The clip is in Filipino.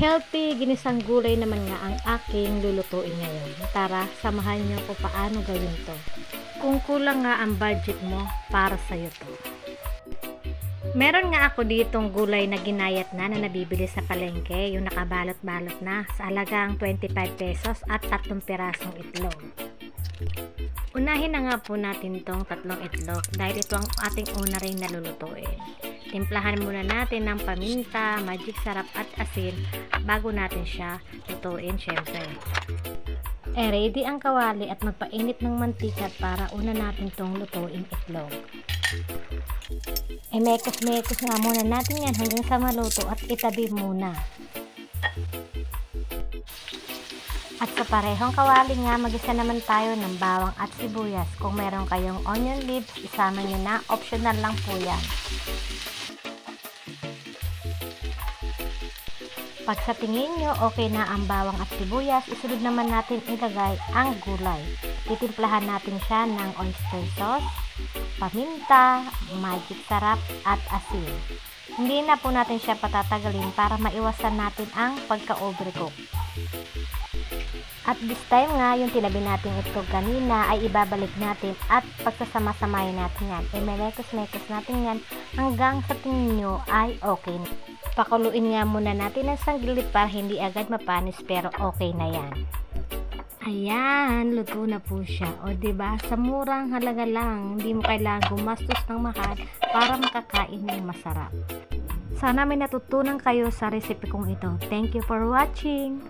Healthy ginisang gulay naman nga ang aking lulutuin ngayon. Tara, samahan niyo ko paano gawin to. Kung kulang nga ang budget mo, para sa'yo to. Meron nga ako ditong gulay na ginayat na nabibili sa palengke, yung nakabalot-balot na sa halagang 25 pesos at 3 pirasong itlog. Unahin na nga po natin tong 3 itlog dahil ito ang ating una rin nalulutuin. Timplahan muna natin ng paminta, magic sarap at asin bago natin siya lutuin syempre. Ready ang kawali at magpainit ng mantika para una natin tong lutuin itlog. Mekos-mekos nga muna natin yan hanggang sa maluto at itabi muna. At sa parehong kawali nga, magisa naman tayo ng bawang at sibuyas. Kung meron kayong onion leaves, isama nyo na. Optional lang po yan. Pag sa tingin nyo okay na ang bawang at sibuyas, isunod naman natin ilagay ang gulay. Titimplahan natin siya ng oyster sauce, paminta, magic sarap at asin. Hindi na po natin siya patatagalin para maiwasan natin ang pagka-overcook. At this time nga, yung tinabi natin itlog kanina ay ibabalik natin at pagsasama-samayin natin yan. Melekos-mekos natin yan hanggang sa tingin nyo ay okay na. Pakuluin nga muna natin ng sanglit para hindi agad mapanis pero okay na yan. Ayan, luto na po siya. O diba, sa murang halaga lang, hindi mo kailangan gumastos ng mahal para makakain ng masarap. Sana may natutunan kayo sa recipe kong ito. Thank you for watching!